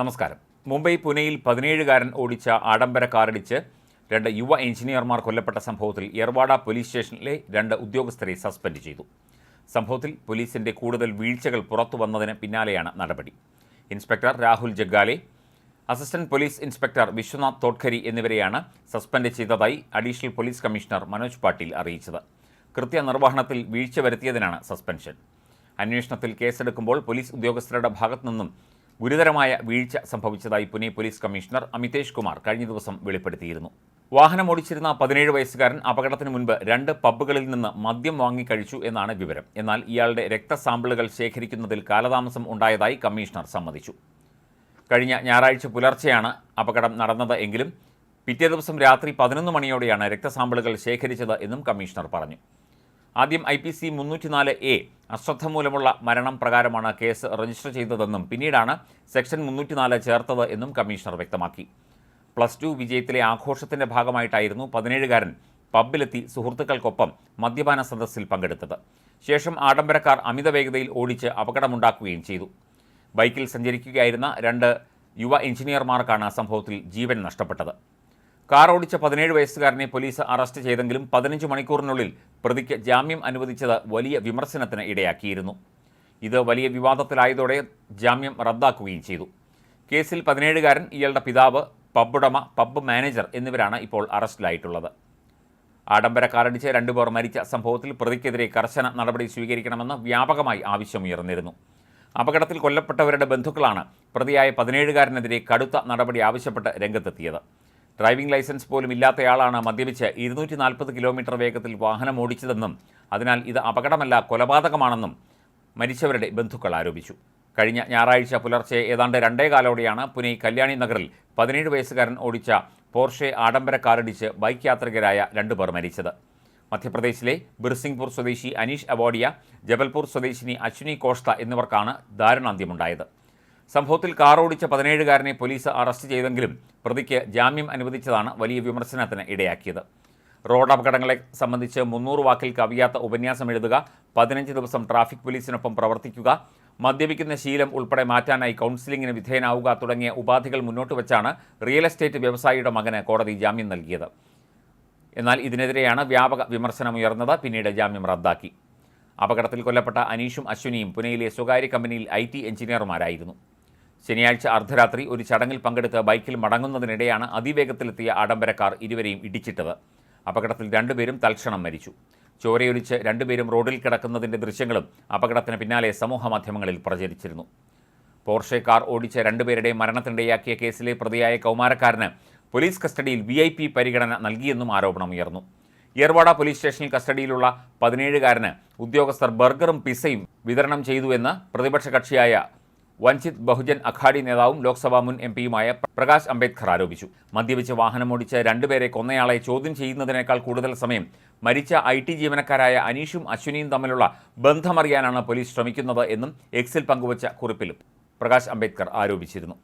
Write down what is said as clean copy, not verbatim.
നമസ്കാരം. മുംബൈ പുനെയിൽ 17കാരൻ ഓടിച്ച ആഡംബര കാറിടിച്ച് 2 യുവ എഞ്ചിനീയർമാർ കൊല്ലപ്പെട്ട സംഭവത്തിൽ യർവാഡ പോലീസ് സ്റ്റേഷനിലെ 2 ഉദ്യോഗസ്ഥരെ സസ്പെൻഡ് ചെയ്തു. സംഭവത്തിൽ പോലീസിന്റെ കൂടുതൽ വീഴ്ചകൾ പുറത്തുവന്നതിന് പിന്നാലെയാണ് നടപടി. Inspector Rahul Jaggale, assistant police inspector Vishwanath Thodkhari എന്നിവരെയാണ് സസ്പെൻഡ് ചെയ്തതായി additional police commissioner Manoj Patil അറിയിച്ചത്. കൃത്യനിർവഹണത്തിൽ വീഴ്ച വരുത്തിയതിനാണ് സസ്പെൻഷൻ. അന്വേഷണത്തിൽ കേസെടുക്കുമ്പോൾ പോലീസ് ഉദ്യോഗസ്ഥരുടെ ഭാഗത്തുനിന്നും ഗുരുതരമായ വീഴ്ച സംഭവിച്ചതായി പുനെ പോലീസ് കമ്മീഷണർ അമിതേഷ് കുമാർ കഴിഞ്ഞ ദിവസം വെളിപ്പെടുത്തിയിരുന്നു. വാഹനമോടിച്ചിരുന്ന 17 വയസ്സുകാരൻ അപകടത്തിന് മുൻപ് 2 പബ്ബുകളിൽ നിന്ന് മദ്യം വാങ്ങിക്കഴിച്ചു എന്നാണ് വിവരം. എന്നാൽ ഇയാളുടെ രക്തസാമ്പിളുകൾ ശേഖരിക്കുന്നതിൽ കാലതാമസം ഉണ്ടായതായി കമ്മീഷണർ സമ്മതിച്ചു. കഴിഞ്ഞ ഞായറാഴ്ച പുലർച്ചെയാണ് അപകടം നടന്നത് എങ്കിലും പിറ്റേ ദിവസം രാത്രി 11 മണിയോടെയാണ് രക്തസാമ്പിളുകൾ ശേഖരിച്ചത് എന്നും കമ്മീഷണർ പറഞ്ഞു. ആദ്യം IPC 304A അശ്രദ്ധ മൂലമുള്ള മരണം പ്രകാരമാണ് കേസ് രജിസ്റ്റർ ചെയ്തതെന്നും പിന്നീടാണ് സെക്ഷൻ 304 ചേർത്തത് എന്നും കമ്മീഷണർ വ്യക്തമാക്കി. +2 വിജയത്തിലെ ആഘോഷത്തിന്റെ ഭാഗമായിട്ടായിരുന്നു 17കാരൻ പബ്ബിലെത്തി സുഹൃത്തുക്കൾക്കൊപ്പം മദ്യപാന സദസ്സിൽ പങ്കെടുത്തത്. ശേഷം ആഡംബരക്കാർ അമിത വേഗതയിൽ ഓടിച്ച് അപകടമുണ്ടാക്കുകയും ചെയ്തു. ബൈക്കിൽ സഞ്ചരിക്കുകയായിരുന്ന 2 യുവ എഞ്ചിനീയർമാർക്കാണ് സംഭവത്തിൽ ജീവൻ നഷ്ടപ്പെട്ടത്. കാർ ഓടിച്ച 17 വയസ്സുകാരനെ പോലീസ് അറസ്റ്റ് ചെയ്തെങ്കിലും 15 മണിക്കൂറിനുള്ളിൽ പ്രതിക്ക് ജാമ്യം അനുവദിച്ചത് വലിയ വിമർശനത്തിന് ഇടയാക്കിയിരുന്നു. ഇത് വലിയ വിവാദത്തിലായതോടെ ജാമ്യം റദ്ദാക്കുകയും ചെയ്തു. കേസിൽ 17കാരൻ, ഇയാളുടെ പിതാവ്, പബ്ബുടമ, പബ്ബ് മാനേജർ എന്നിവരാണ് ഇപ്പോൾ അറസ്റ്റിലായിട്ടുള്ളത്. ആഡംബര കാറടിച്ച് 2 പേർ മരിച്ച സംഭവത്തിൽ പ്രതിക്കെതിരെ കർശന നടപടി സ്വീകരിക്കണമെന്ന് വ്യാപകമായി ആവശ്യമുയർന്നിരുന്നു. അപകടത്തിൽ കൊല്ലപ്പെട്ടവരുടെ ബന്ധുക്കളാണ് പ്രതിയായ 17കാരനെതിരെ കടുത്ത നടപടി ആവശ്യപ്പെട്ട് രംഗത്തെത്തിയത്. ഡ്രൈവിംഗ് ലൈസൻസ് പോലും ഇല്ലാത്തയാളാണ് മദ്യപിച്ച് 240 കിലോമീറ്റർ വേഗത്തിൽ വാഹനം ഓടിച്ചതെന്നും അതിനാൽ ഇത് അപകടമല്ല കൊലപാതകമാണെന്നും മരിച്ചവരുടെ ബന്ധുക്കൾ ആരോപിച്ചു. കഴിഞ്ഞ ഞായറാഴ്ച പുലർച്ചെ ഏതാണ്ട് 2:15ഓടെയാണ് പുനെ കല്യാണി നഗറിൽ 17 വയസ്സുകാരൻ ഓടിച്ച പോർഷെ ആഡംബര കാറിടിച്ച് ബൈക്ക് യാത്രികരായ 2 പേർ മരിച്ചത്. മധ്യപ്രദേശിലെ ബിർസിംഗ്പൂർ സ്വദേശി അനീഷ് അവാഡിയ, ജബൽപൂർ സ്വദേശിനി അശ്വിനി കോഷ്ത എന്നിവർക്കാണ് ദാരുണാന്ത്യമുണ്ടായത്. സംഭവത്തിൽ കാർ ഓടിച്ച 17കാരനെ പോലീസ് അറസ്റ്റ് ചെയ്തെങ്കിലും പ്രതിക്ക് ജാമ്യം അനുവദിച്ചതാണ് വലിയ വിമർശനത്തിന് ഇടയാക്കിയത്. റോഡ് അപകടങ്ങളെ സംബന്ധിച്ച് 300 വാക്കിൽ കവിയാത്ത ഉപന്യാസം എഴുതുക, 15 ദിവസം ട്രാഫിക് പോലീസിനൊപ്പം പ്രവർത്തിക്കുക, മദ്യപിക്കുന്ന ശീലം ഉൾപ്പെടെ മാറ്റാനായി കൗൺസിലിംഗിന് വിധേയനാവുക തുടങ്ങിയ ഉപാധികൾ മുന്നോട്ട് വെച്ചാണ് റിയൽ എസ്റ്റേറ്റ് വ്യവസായിയുടെ മകന് കോടതി ജാമ്യം നൽകിയത്. എന്നാൽ ഇതിനെതിരെയാണ് വ്യാപക വിമർശനമുയർന്നത്. പിന്നീട് ജാമ്യം റദ്ദാക്കി. അപകടത്തിൽ കൊല്ലപ്പെട്ട അനീഷും അശ്വിനിയും പുനെയിലെ സ്വകാര്യ കമ്പനിയിൽ IT എഞ്ചിനീയർമാരായിരുന്നു. ശനിയാഴ്ച അർദ്ധരാത്രി ഒരു ചടങ്ങിൽ പങ്കെടുത്ത് ബൈക്കിൽ മടങ്ങുന്നതിനിടെയാണ് അതിവേഗത്തിലെത്തിയ ആഡംബരക്കാർ ഇരുവരെയും ഇടിച്ചിട്ടത്. അപകടത്തിൽ 2 പേരും തൽക്ഷണം മരിച്ചു. ചോരയൊലിച്ച് 2 പേരും റോഡിൽ കിടക്കുന്നതിൻ്റെ ദൃശ്യങ്ങളും അപകടത്തിന് പിന്നാലെ സമൂഹമാധ്യമങ്ങളിൽ പ്രചരിച്ചിരുന്നു. പോർഷെ കാർ ഓടിച്ച 2 പേരുടെ മരണത്തിനിടയാക്കിയ കേസിലെ പ്രതിയായ കൗമാരക്കാരന് പോലീസ് കസ്റ്റഡിയിൽ VIP പരിഗണന നൽകിയെന്നും ആരോപണമുയർന്നു. യർവാഡ പോലീസ് സ്റ്റേഷനിൽ കസ്റ്റഡിയിലുള്ള 17കാരന് ഉദ്യോഗസ്ഥർ ബർഗറും പിസയും വിതരണം ചെയ്തുവെന്ന് പ്രതിപക്ഷ കക്ഷിയായ വഞ്ചിത് ബഹുജൻ അഘാഡി നേതാവും ലോക്സഭാ മുൻ MPയുമായ പ്രകാശ് അംബേദ്കർ ആരോപിച്ചു. മദ്യപിച്ച് വാഹനമോടിച്ച് 2 പേരെ കൊന്നയാളെ ചോദ്യം ചെയ്യുന്നതിനേക്കാൾ കൂടുതൽ സമയം മരിച്ച IT ജീവനക്കാരായ അനീഷും അശ്വിനിയും തമ്മിലുള്ള ബന്ധമറിയാനാണ് പോലീസ് ശ്രമിക്കുന്നത് എന്നും എക്സിൽ പങ്കുവച്ച കുറിപ്പിലും പ്രകാശ് അംബേദ്കർ ആരോപിച്ചിരുന്നു.